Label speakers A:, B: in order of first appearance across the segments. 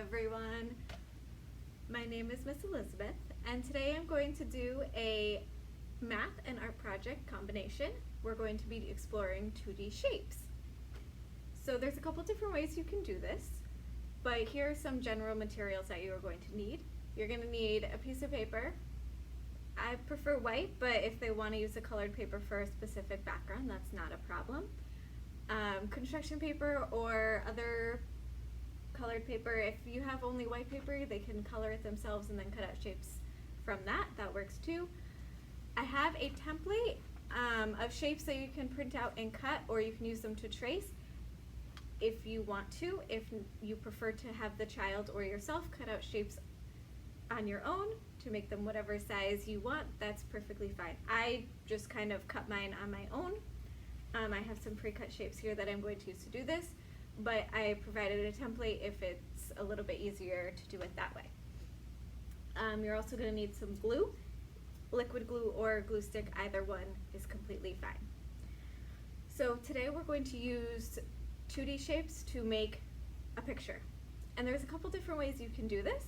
A: everyone. My name is Miss Elizabeth, and today I'm going to do a math and art project combination. We're going to be exploring 2D shapes. So there's a couple different ways you can do this, but here are some general materials that you are going to need. You're going to need a piece of paper. I prefer white, but if they want to use a colored paper for a specific background, that's not a problem. Construction paper or other colored paper. If you have only white paper, they can color it themselves and then cut out shapes from that. That works too. I have a template of shapes that you can print out and cut, or you can use them to trace if you want to. If you prefer to have the child or yourself cut out shapes on your own to make them whatever size you want, that's perfectly fine. I just kind of cut mine on my own. I have some pre-cut shapes here that I'm going to use to do this, but I provided a template if it's a little bit easier to do it that way. You're also going to need some glue, liquid glue or glue stick, either one is completely fine. So today we're going to use 2D shapes to make a picture. And there's a couple different ways you can do this.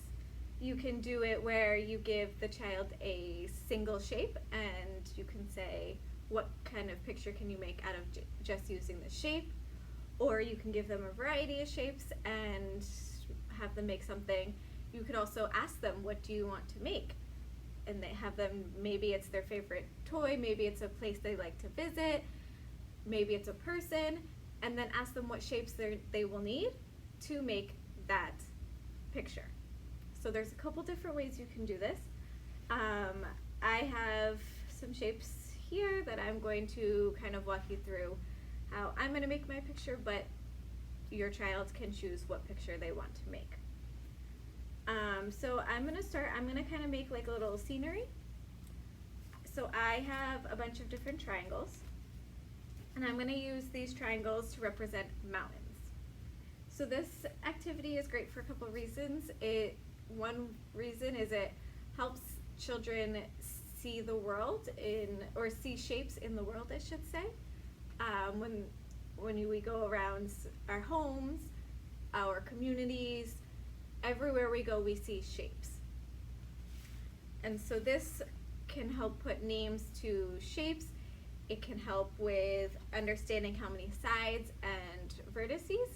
A: You can do it where you give the child a single shape and you can say, what kind of picture can you make out of just using the shape? Or you can give them a variety of shapes and have them make something. You could also ask them, what do you want to make? And they have them, maybe it's their favorite toy, maybe it's a place they like to visit, maybe it's a person, and then ask them what shapes they will need to make that picture. So there's a couple different ways you can do this. I have some shapes here that I'm going to kind of walk you through how I'm going to make my picture, but your child can choose what picture they want to make. So I'm going to start, I'm going to kind of make like a little scenery. So I have a bunch of different triangles, and I'm going to use these triangles to represent mountains. So this activity is great for a couple of reasons. One reason is it helps children see the world or see shapes in the world, I should say. When we go around our homes, our communities, everywhere we go, we see shapes. And so this can help put names to shapes. It can help with understanding how many sides and vertices.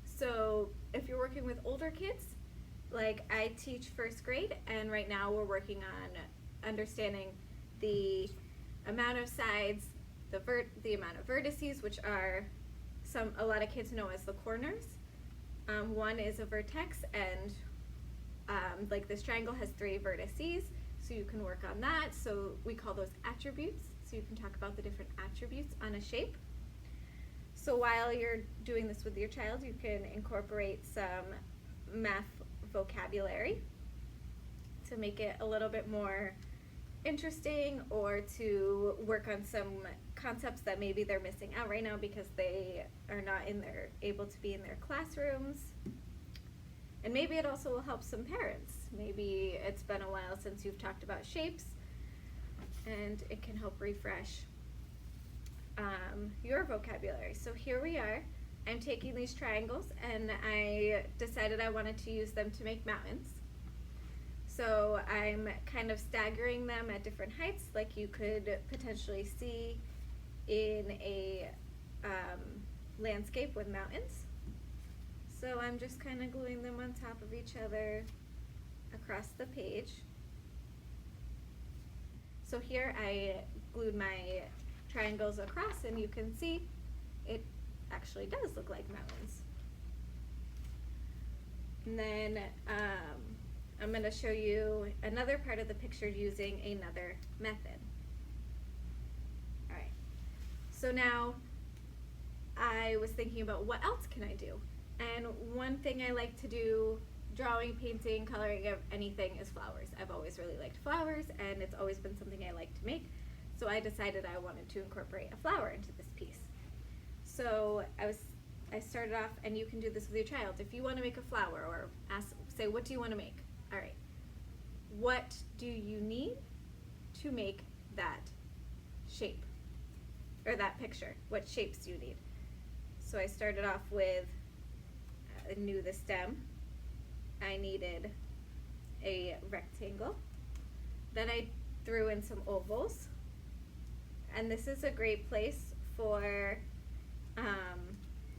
A: So if you're working with older kids, like I teach first grade, and right now we're working on understanding the amount of sides, the amount of vertices, which are a lot of kids know as the corners. One is a vertex, and like this triangle has 3 vertices, so you can work on that. So we call those attributes. So you can talk about the different attributes on a shape. So while you're doing this with your child, you can incorporate some math vocabulary to make it a little bit more interesting, or to work on some concepts that maybe they're missing out right now because they are not able to be in their classrooms. And maybe it also will help some parents. Maybe it's been a while since you've talked about shapes, and it can help refresh your vocabulary. So here we are. I'm taking these triangles, and I decided I wanted to use them to make mountains. So I'm kind of staggering them at different heights, like you could potentially see in a landscape with mountains. So I'm just kind of gluing them on top of each other across the page. So here I glued my triangles across, and you can see it actually does look like mountains. And then I'm going to show you another part of the picture using another method. Alright, so now I was thinking about what else can I do? And one thing I like to do, drawing, painting, coloring, anything, is flowers. I've always really liked flowers, and it's always been something I like to make. So I decided I wanted to incorporate a flower into this piece. So I started off, and you can do this with your child. If you want to make a flower, or say, what do you want to make? All right, what do you need to make that shape, or that picture? What shapes do you need? So I started off with, I knew the stem, I needed a rectangle. Then I threw in some ovals. And this is a great place for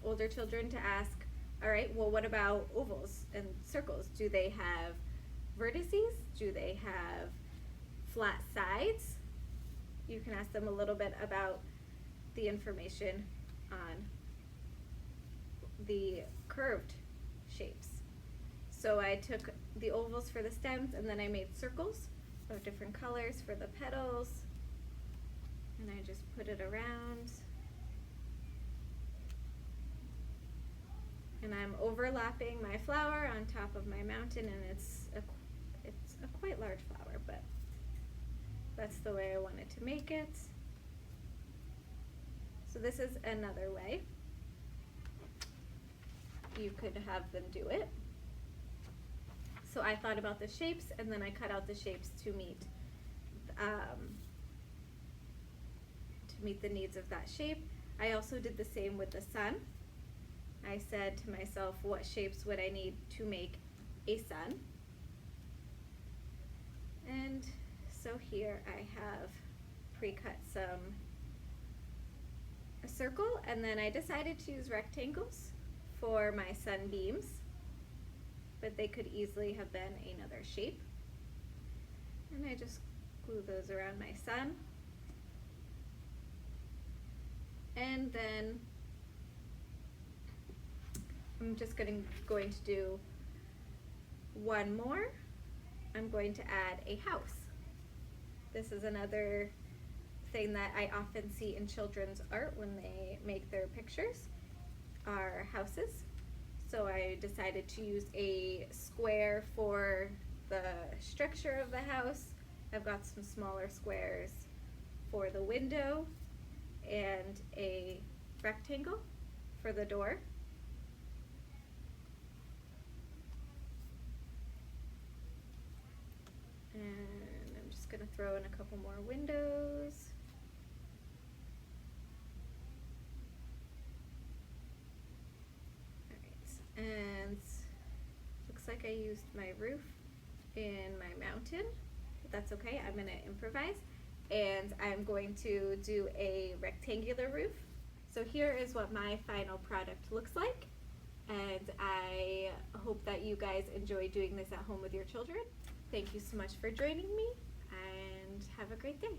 A: older children to ask, all right, well, what about ovals and circles? Do they have vertices? Do they have flat sides? You can ask them a little bit about the information on the curved shapes. So I took the ovals for the stems, and then I made circles of different colors for the petals, and I just put it around. And I'm overlapping my flower on top of my mountain, and it's a quite large flower, but that's the way I wanted to make it. So this is another way you could have them do it. So I thought about the shapes, and then I cut out the shapes to meet the needs of that shape. I also did the same with the sun. I said to myself, what shapes would I need to make a sun? And so here I have pre-cut a circle, and then I decided to use rectangles for my sunbeams, but they could easily have been another shape. And I just glue those around my sun. And then I'm just going to do one more. I'm going to add a house. This is another thing that I often see in children's art when they make their pictures, are houses. So I decided to use a square for the structure of the house. I've got some smaller squares for the window and a rectangle for the door. And I'm just going to throw in a couple more windows. And looks like I used my roof in my mountain, but that's okay. I'm going to improvise, and I'm going to do a rectangular roof. So here is what my final product looks like, and I hope that you guys enjoy doing this at home with your children. Thank you so much for joining me, and have a great day.